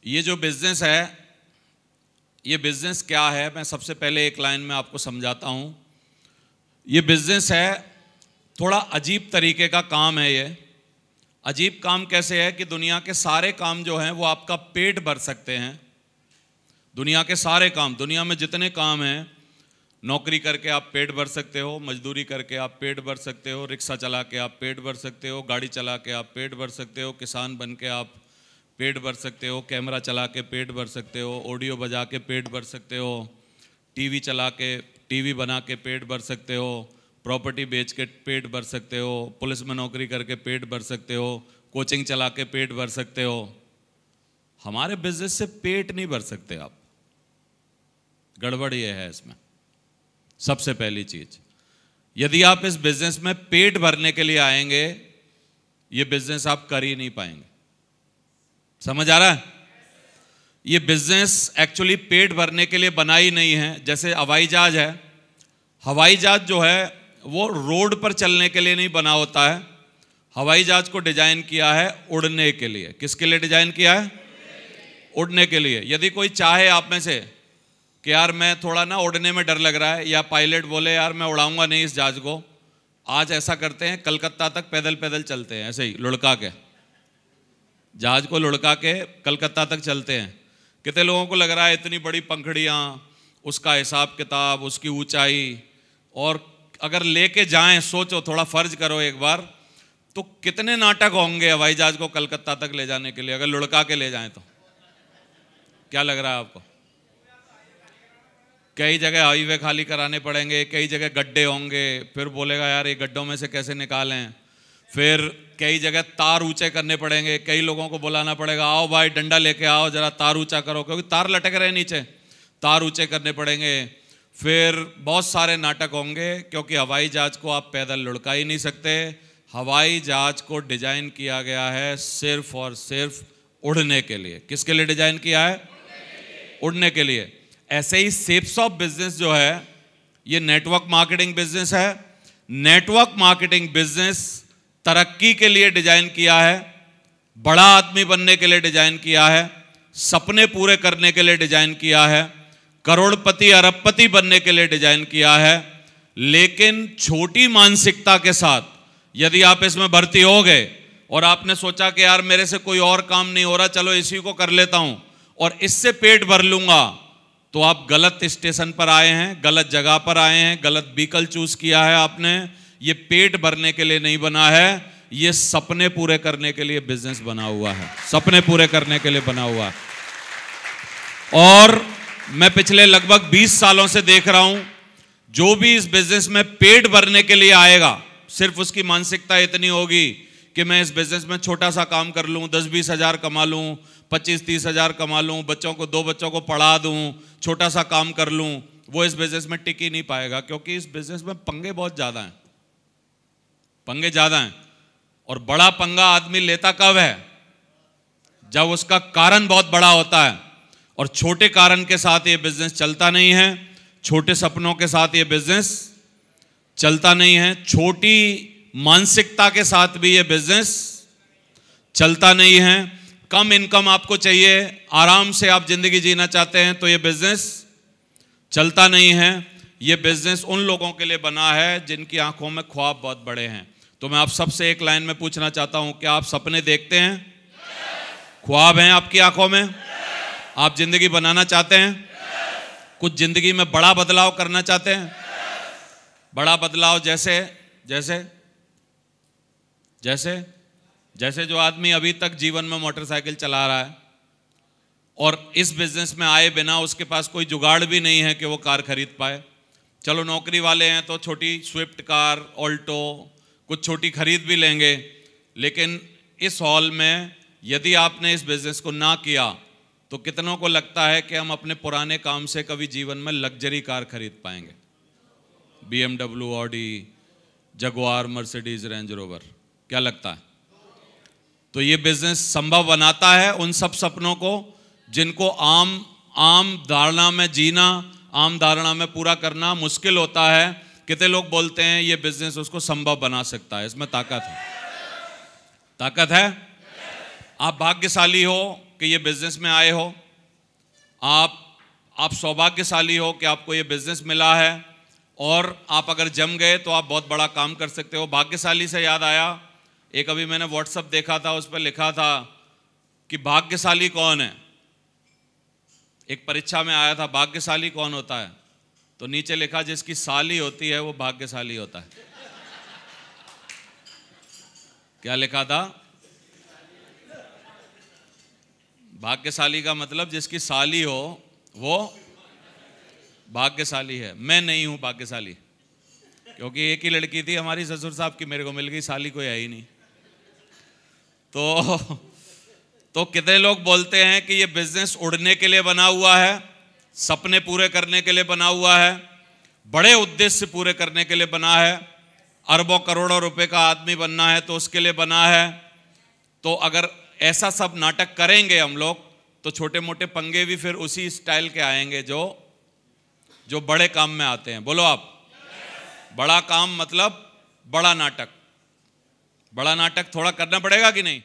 ये जो बिजनेस है, ये बिजनेस क्या है, मैं सबसे पहले एक लाइन में आपको समझाता हूँ। ये बिजनेस है, थोड़ा अजीब तरीके का काम है। ये अजीब काम कैसे है कि दुनिया के सारे काम जो हैं वो आपका पेट भर सकते हैं। दुनिया के सारे काम, दुनिया में जितने काम हैं, नौकरी करके आप पेट भर सकते हो, मजदूरी करके आप पेट भर सकते हो, रिक्शा चला के आप पेट भर सकते हो, गाड़ी चला के आप पेट भर सकते हो, किसान बन के आप पेट भर सकते हो, कैमरा चला के पेट भर सकते हो, ऑडियो बजा के पेट भर सकते हो, टीवी चला के, टीवी बना के पेट भर सकते हो, प्रॉपर्टी बेच के पेट भर सकते हो, पुलिस में नौकरी करके पेट भर सकते हो, कोचिंग चला के पेट भर सकते हो। हमारे बिजनेस से पेट नहीं भर सकते आप। गड़बड़ ये है इसमें। सबसे पहली चीज, यदि आप इस बिजनेस में पेट भरने के लिए आएंगे, ये बिजनेस आप कर ही नहीं पाएंगे। समझ आ रहा है? ये बिजनेस एक्चुअली पेट भरने के लिए बना ही नहीं है। जैसे हवाई जहाज है, हवाई जहाज जो है वो रोड पर चलने के लिए नहीं बना होता है। हवाई जहाज को डिजाइन किया है उड़ने के लिए। किसके लिए डिजाइन किया है? उड़ने के लिए। यदि कोई चाहे आप में से कि यार मैं थोड़ा ना उड़ने में डर लग रहा है, या पायलट बोले यार मैं उड़ाऊंगा नहीं इस जहाज को, आज ऐसा करते हैं कलकत्ता तक पैदल पैदल चलते हैं, ऐसे ही लुढ़का के जहाज को लुढ़का के कलकत्ता तक चलते हैं। कितने लोगों को लग रहा है इतनी बड़ी पंखड़ियाँ, उसका हिसाब किताब, उसकी ऊंचाई, और अगर लेके जाएं, सोचो थोड़ा फर्ज करो एक बार, तो कितने नाटक होंगे हवाई जहाज को कलकत्ता तक ले जाने के लिए अगर लुढ़का के ले जाएं तो। क्या लग रहा है आपको? कई जगह हाईवे खाली कराने पड़ेंगे, कई जगह गड्ढे होंगे, फिर बोलेगा यार ये गड्ढों में से कैसे निकालें, फिर कई जगह तार ऊंचे करने पड़ेंगे, कई लोगों को बुलाना पड़ेगा आओ भाई डंडा लेके आओ जरा तार ऊंचा करो, क्योंकि तार लटक रहे नीचे, तार ऊंचे करने पड़ेंगे। फिर बहुत सारे नाटक होंगे, क्योंकि हवाई जहाज को आप पैदल लुढ़का ही नहीं सकते। हवाई जहाज को डिजाइन किया गया है सिर्फ और सिर्फ उड़ने के लिए। किसके लिए डिजाइन किया है? उड़ने के लिए। ऐसे ही शेप्स ऑफ बिजनेस जो है, ये नेटवर्क मार्केटिंग बिजनेस है। नेटवर्क मार्केटिंग बिजनेस तरक्की के लिए डिजाइन किया है, बड़ा आदमी बनने के लिए डिजाइन किया है, सपने पूरे करने के लिए डिजाइन किया है, करोड़पति अरबपति बनने के लिए डिजाइन किया है। लेकिन छोटी मानसिकता के साथ यदि आप इसमें भर्ती हो गए और आपने सोचा कि यार मेरे से कोई और काम नहीं हो रहा, चलो इसी को कर लेता हूं और इससे पेट भर लूंगा, तो आप गलत स्टेशन पर आए हैं, गलत जगह पर आए हैं, गलत व्हीकल चूज किया है आपने। ये पेट भरने के लिए नहीं बना है, ये सपने पूरे करने के लिए बिजनेस बना हुआ है, सपने पूरे करने के लिए बना हुआ है। और मैं पिछले लगभग 20 सालों से देख रहा हूं, जो भी इस बिजनेस में पेट भरने के लिए आएगा, सिर्फ उसकी मानसिकता इतनी होगी कि मैं इस बिजनेस में छोटा सा काम कर लूं, 10-20 हजार कमा लूं, 25-30 हजार कमा लूं, बच्चों को 2 बच्चों को पढ़ा दूं, छोटा सा काम कर लूं, वो इस बिजनेस में टिक ही नहीं पाएगा। क्योंकि इस बिजनेस में पंगे बहुत ज्यादा हैं, पंगे ज्यादा हैं। और बड़ा पंगा आदमी लेता कब है? जब उसका कारण बहुत बड़ा होता है। और छोटे कारण के साथ ये बिजनेस चलता नहीं है, छोटे सपनों के साथ ये बिजनेस चलता नहीं है, छोटी मानसिकता के साथ भी ये बिजनेस चलता नहीं है। कम इनकम आपको चाहिए, आराम से आप जिंदगी जीना चाहते हैं, तो ये बिजनेस चलता नहीं है। ये बिजनेस उन लोगों के लिए बना है जिनकी आंखों में ख्वाब बहुत बड़े हैं। तो मैं आप सबसे एक लाइन में पूछना चाहता हूं, क्या आप सपने देखते हैं? ख्वाब हैं आपकी आंखों में? आप जिंदगी बनाना चाहते हैं? कुछ जिंदगी में बड़ा बदलाव करना चाहते हैं? बड़ा बदलाव जैसे जैसे जैसे जैसे जो आदमी अभी तक जीवन में मोटरसाइकिल चला रहा है और इस बिजनेस में आए बिना उसके पास कोई जुगाड़ भी नहीं है कि वो कार खरीद पाए। चलो नौकरी वाले हैं तो छोटी स्विफ्ट कार, ऑल्टो, कुछ छोटी खरीद भी लेंगे। लेकिन इस हॉल में यदि आपने इस बिजनेस को ना किया, तो कितनों को लगता है कि हम अपने पुराने काम से कभी जीवन में लग्जरी कार खरीद पाएंगे? BMW, Audi, Jaguar, Mercedes, range rover, क्या लगता है? तो ये बिजनेस संभव बनाता है उन सब सपनों को जिनको आम धारणा में जीना, आम धारणा में पूरा करना मुश्किल होता है। कितने लोग बोलते हैं ये बिजनेस उसको संभव बना सकता है? इसमें ताकत है, ताकत है। आप भाग्यशाली हो कि ये बिजनेस में आए हो, आप सौभाग्यशाली हो कि आपको ये बिजनेस मिला है, और आप अगर जम गए तो आप बहुत बड़ा काम कर सकते हो। भाग्यशाली से याद आया, एक अभी मैंने व्हाट्सएप देखा था, उस पर लिखा था कि भाग्यशाली कौन है। एक परीक्षा में आया था, भाग्यशाली कौन होता है, तो नीचे लिखा जिसकी साली होती है वो भाग्यशाली होता है। क्या लिखा था? भाग्यशाली का मतलब जिसकी साली हो वो भाग्यशाली है। मैं नहीं हूं भाग्यशाली, क्योंकि एक ही लड़की थी हमारी ससुर साहब की, मेरे को मिल गई, साली कोई है ही नहीं। तो कितने लोग बोलते हैं कि ये बिजनेस उड़ने के लिए बना हुआ है, सपने पूरे करने के लिए बना हुआ है, बड़े उद्देश्य पूरे करने के लिए बना है, अरबों करोड़ों रुपए का आदमी बनना है तो उसके लिए बना है। तो अगर ऐसा सब नाटक करेंगे हम लोग तो छोटे मोटे पंगे भी फिर उसी स्टाइल के आएंगे जो बड़े काम में आते हैं। बोलो आप। बड़ा काम मतलब बड़ा नाटक। बड़ा नाटक थोड़ा करना पड़ेगा कि नहीं?